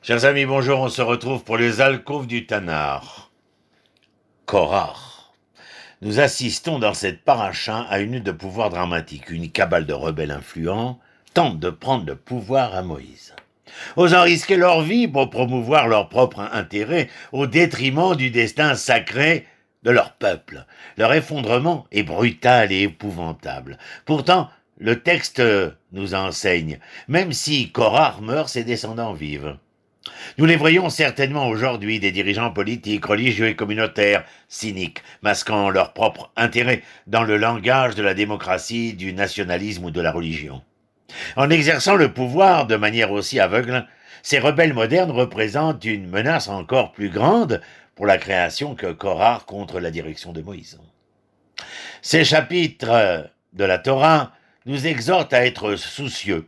Chers amis, bonjour, on se retrouve pour les alcôves du Tanakh. Korach. Nous assistons dans cette paracha à une lutte de pouvoir dramatique. Une cabale de rebelles influents tente de prendre le pouvoir à Moïse, osant risquer leur vie pour promouvoir leur propre intérêt au détriment du destin sacré de leur peuple. Leur effondrement est brutal et épouvantable. Pourtant, le texte nous enseigne, même si Korach meurt, ses descendants vivent. Nous les voyons certainement aujourd'hui, des dirigeants politiques, religieux et communautaires, cyniques, masquant leur propre intérêt dans le langage de la démocratie, du nationalisme ou de la religion. En exerçant le pouvoir de manière aussi aveugle, ces rebelles modernes représentent une menace encore plus grande pour la création que Korach contre la direction de Moïse. Ces chapitres de la Torah nous exhortent à être soucieux,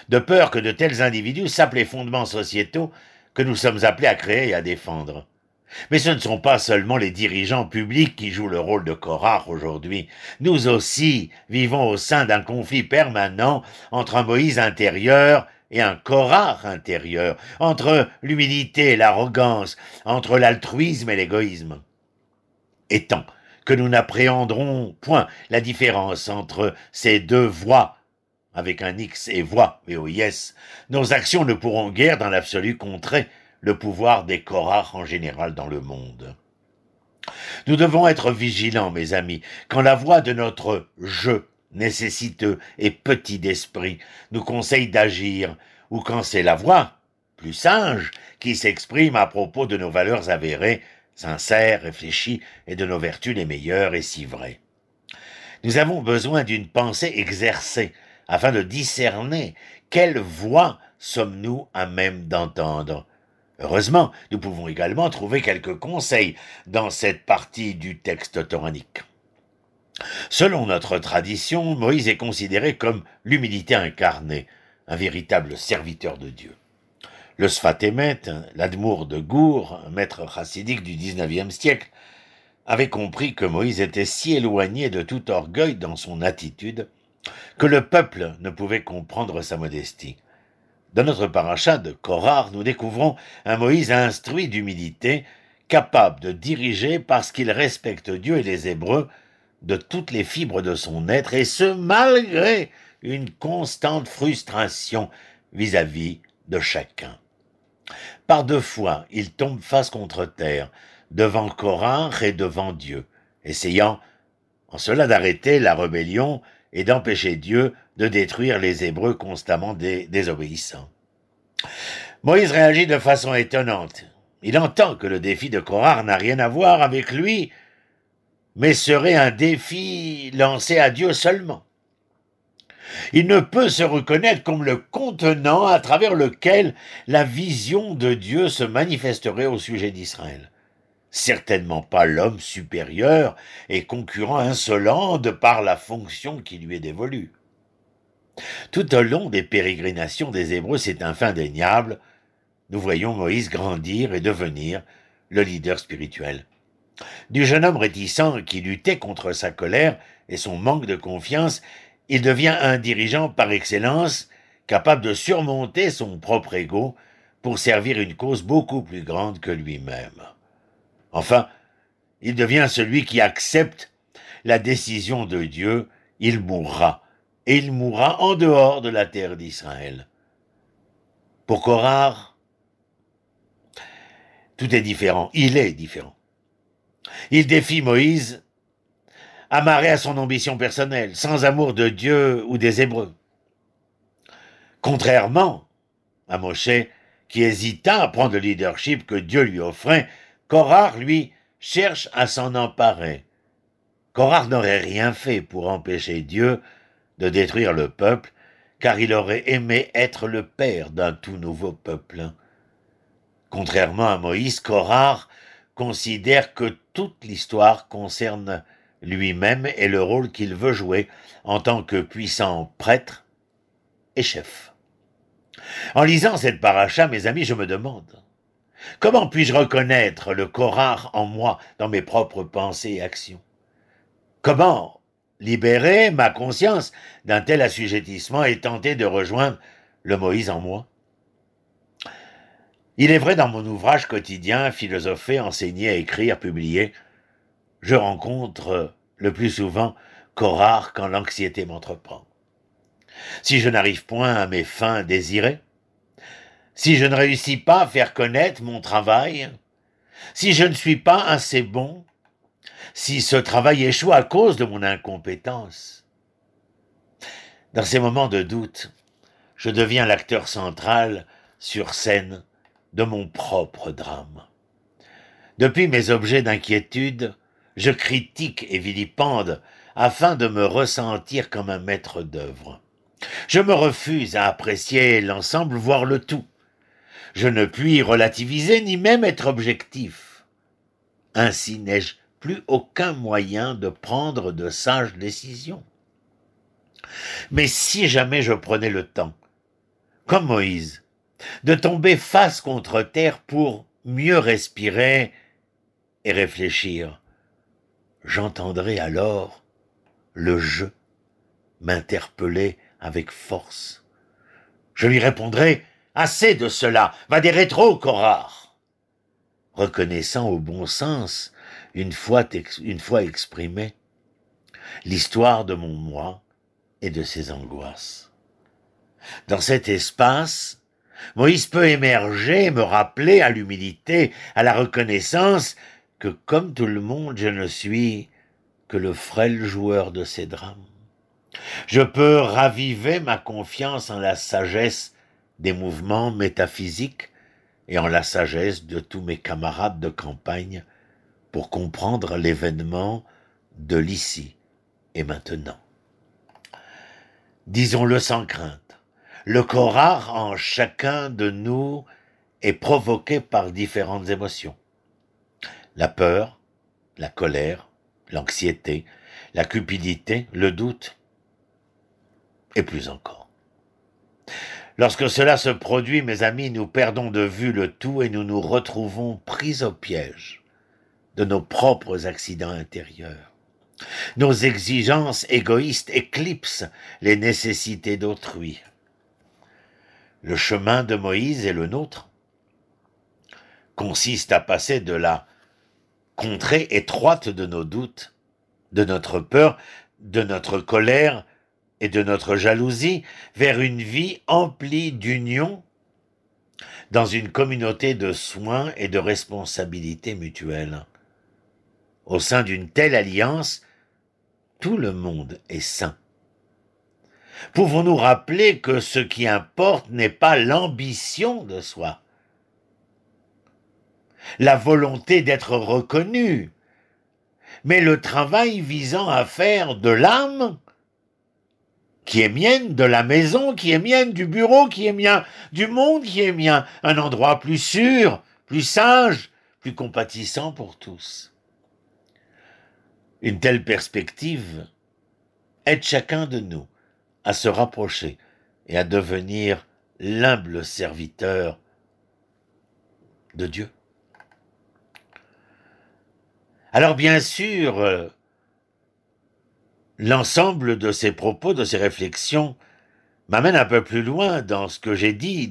de peur que de tels individus sapent les fondements sociétaux que nous sommes appelés à créer et à défendre. Mais ce ne sont pas seulement les dirigeants publics qui jouent le rôle de Korach aujourd'hui. Nous aussi vivons au sein d'un conflit permanent entre un Moïse intérieur et un Korach intérieur, entre l'humilité et l'arrogance, entre l'altruisme et l'égoïsme. Étant que nous n'appréhenderons point la différence entre ces deux voies, avec un X et voix, VOIS, nos actions ne pourront guère dans l'absolu contrer le pouvoir des Korach en général dans le monde. Nous devons être vigilants, mes amis, quand la voix de notre « je » nécessiteux et petit d'esprit nous conseille d'agir, ou quand c'est la voix, plus sage, qui s'exprime à propos de nos valeurs avérées, sincères, réfléchies, et de nos vertus les meilleures et si vraies. Nous avons besoin d'une pensée exercée, afin de discerner quelle voix sommes-nous à même d'entendre. Heureusement, nous pouvons également trouver quelques conseils dans cette partie du texte toranique. Selon notre tradition, Moïse est considéré comme l'humilité incarnée, un véritable serviteur de Dieu. Le Sfat Emet, l'Admour de Gour, un maître chassidique du XIXe siècle, avait compris que Moïse était si éloigné de tout orgueil dans son attitude que le peuple ne pouvait comprendre sa modestie. Dans notre paracha de Korach, nous découvrons un Moïse instruit d'humilité, capable de diriger parce qu'il respecte Dieu et les Hébreux de toutes les fibres de son être, et ce malgré une constante frustration vis-à-vis de chacun. Par deux fois, il tombe face contre terre, devant Korach et devant Dieu, essayant en cela d'arrêter la rébellion et d'empêcher Dieu de détruire les Hébreux constamment désobéissants. Moïse réagit de façon étonnante. Il entend que le défi de Korach n'a rien à voir avec lui, mais serait un défi lancé à Dieu seulement. Il ne peut se reconnaître comme le contenant à travers lequel la vision de Dieu se manifesterait au sujet d'Israël. Certainement pas l'homme supérieur et concurrent insolent de par la fonction qui lui est dévolue. Tout au long des pérégrinations des Hébreux, c'est indéniable, nous voyons Moïse grandir et devenir le leader spirituel. Du jeune homme réticent qui luttait contre sa colère et son manque de confiance, il devient un dirigeant par excellence, capable de surmonter son propre ego pour servir une cause beaucoup plus grande que lui-même. Enfin, il devient celui qui accepte la décision de Dieu, il mourra, et il mourra en dehors de la terre d'Israël. Pour Korach, tout est différent, il est différent. Il défie Moïse, amarré à son ambition personnelle, sans amour de Dieu ou des Hébreux. Contrairement à Moshe, qui hésita à prendre le leadership que Dieu lui offrait, Korach, lui, cherche à s'en emparer. Korach n'aurait rien fait pour empêcher Dieu de détruire le peuple, car il aurait aimé être le père d'un tout nouveau peuple. Contrairement à Moïse, Korach considère que toute l'histoire concerne lui-même et le rôle qu'il veut jouer en tant que puissant prêtre et chef. En lisant cette paracha, mes amis, je me demande: comment puis-je reconnaître le Korach en moi, dans mes propres pensées et actions? Comment libérer ma conscience d'un tel assujettissement et tenter de rejoindre le Moïse en moi? Il est vrai, dans mon ouvrage quotidien, philosopher, enseigner, écrire, publier, je rencontre le plus souvent qu'au rare quand l'anxiété m'entreprend. Si je n'arrive point à mes fins désirées, si je ne réussis pas à faire connaître mon travail, si je ne suis pas assez bon, si ce travail échoue à cause de mon incompétence, dans ces moments de doute, je deviens l'acteur central sur scène de mon propre drame. Depuis mes objets d'inquiétude, je critique et vilipende afin de me ressentir comme un maître d'œuvre. Je me refuse à apprécier l'ensemble, voire le tout. Je ne puis relativiser ni même être objectif. Ainsi n'ai-je plus aucun moyen de prendre de sages décisions. Mais si jamais je prenais le temps, comme Moïse, de tomber face contre terre pour mieux respirer et réfléchir, j'entendrai alors le je m'interpeller avec force. Je lui répondrai « Assez de cela, va des rétros, Korach !» reconnaissant au bon sens, une fois exprimé, l'histoire de mon moi et de ses angoisses. Dans cet espace, Moïse peut émerger et me rappeler à l'humilité, à la reconnaissance que, comme tout le monde, je ne suis que le frêle joueur de ces drames. Je peux raviver ma confiance en la sagesse des mouvements métaphysiques et en la sagesse de tous mes camarades de campagne pour comprendre l'événement de l'ici et maintenant. Disons-le sans crainte, le Korach en chacun de nous est provoqué par différentes émotions. La peur, la colère, l'anxiété, la cupidité, le doute, et plus encore. Lorsque cela se produit, mes amis, nous perdons de vue le tout et nous nous retrouvons pris au piège de nos propres accidents intérieurs. Nos exigences égoïstes éclipsent les nécessités d'autrui. Le chemin de Moïse et le nôtre consiste à passer de la contrée étroite de nos doutes, de notre peur, de notre colère et de notre jalousie vers une vie emplie d'union dans une communauté de soins et de responsabilités mutuelles. Au sein d'une telle alliance, tout le monde est sain. Pouvons-nous rappeler que ce qui importe n'est pas l'ambition de soi, la volonté d'être reconnu, mais le travail visant à faire de l'âme qui est mienne, de la maison qui est mienne, du bureau qui est mien, du monde qui est mien, un endroit plus sûr, plus sage, plus compatissant pour tous. Une telle perspective aide chacun de nous à se rapprocher et à devenir l'humble serviteur de Dieu. Alors bien sûr, l'ensemble de ces propos, de ces réflexions, m'amène un peu plus loin dans ce que j'ai dit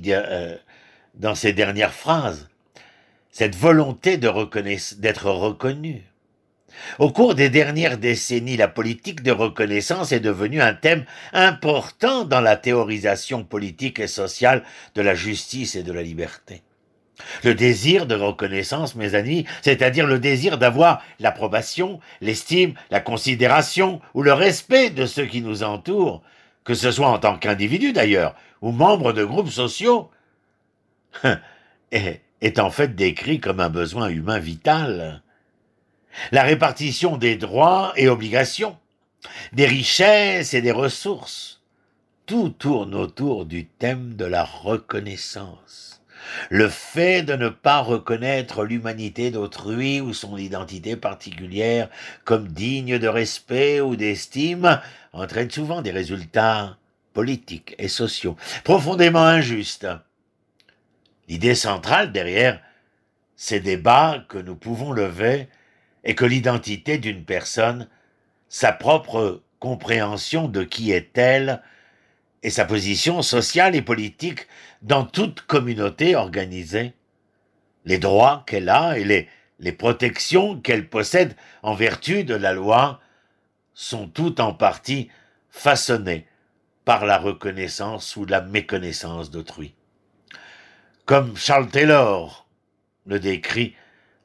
dans ces dernières phrases. Cette volonté d'être reconnu. Au cours des dernières décennies, la politique de reconnaissance est devenue un thème important dans la théorisation politique et sociale de la justice et de la liberté. Le désir de reconnaissance, mes amis, c'est-à-dire le désir d'avoir l'approbation, l'estime, la considération ou le respect de ceux qui nous entourent, que ce soit en tant qu'individu d'ailleurs, ou membre de groupes sociaux, est en fait décrit comme un besoin humain vital. La répartition des droits et obligations, des richesses et des ressources, tout tourne autour du thème de la reconnaissance. Le fait de ne pas reconnaître l'humanité d'autrui ou son identité particulière comme digne de respect ou d'estime entraîne souvent des résultats politiques et sociaux profondément injustes. L'idée centrale derrière ces débats que nous pouvons lever est que l'identité d'une personne, sa propre compréhension de qui est-elle et sa position sociale et politique dans toute communauté organisée les droits qu'elle a et les protections qu'elle possède en vertu de la loi sont toutes en partie façonnées par la reconnaissance ou la méconnaissance d'autrui. Comme Charles Taylor le décrit,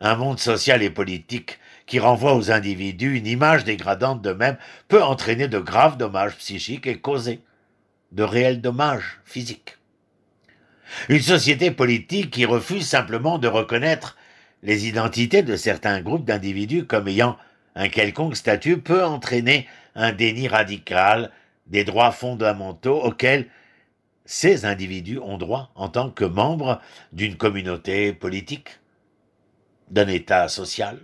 un monde social et politique qui renvoie aux individus une image dégradante d'eux-mêmes peut entraîner de graves dommages psychiques et causer de réels dommages physiques. Une société politique qui refuse simplement de reconnaître les identités de certains groupes d'individus comme ayant un quelconque statut peut entraîner un déni radical des droits fondamentaux auxquels ces individus ont droit en tant que membres d'une communauté politique, d'un État social.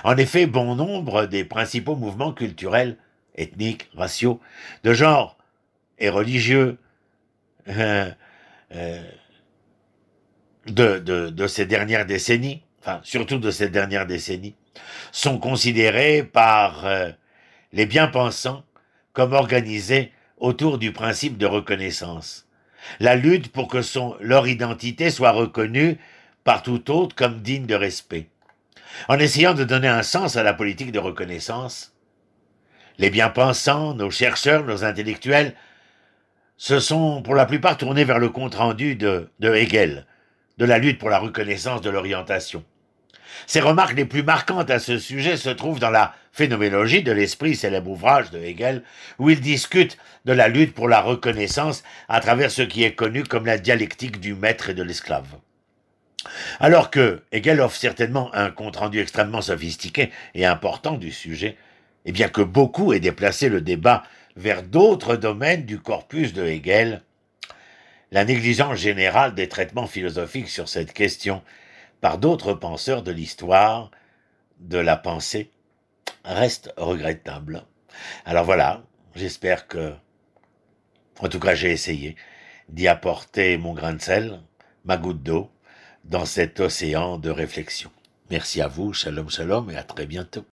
En effet, bon nombre des principaux mouvements culturels, ethniques, raciaux, de genre et religieux de ces dernières décennies, enfin surtout de ces dernières décennies, sont considérés par les bien-pensants comme organisés autour du principe de reconnaissance. La lutte pour que leur identité soit reconnue par tout autre comme digne de respect. En essayant de donner un sens à la politique de reconnaissance, les bien-pensants, nos chercheurs, nos intellectuels, se sont pour la plupart tournés vers le compte-rendu de Hegel, de la lutte pour la reconnaissance de l'orientation. Ses remarques les plus marquantes à ce sujet se trouvent dans la Phénoménologie de l'esprit, célèbre ouvrage de Hegel, où il discute de la lutte pour la reconnaissance à travers ce qui est connu comme la dialectique du maître et de l'esclave. Alors que Hegel offre certainement un compte-rendu extrêmement sophistiqué et important du sujet, et bien que beaucoup aient déplacé le débat vers d'autres domaines du corpus de Hegel, la négligence générale des traitements philosophiques sur cette question par d'autres penseurs de l'histoire, de la pensée, reste regrettable. Alors voilà, j'espère que, en tout cas j'ai essayé, d'y apporter mon grain de sel, ma goutte d'eau, dans cet océan de réflexion. Merci à vous, shalom shalom, et à très bientôt.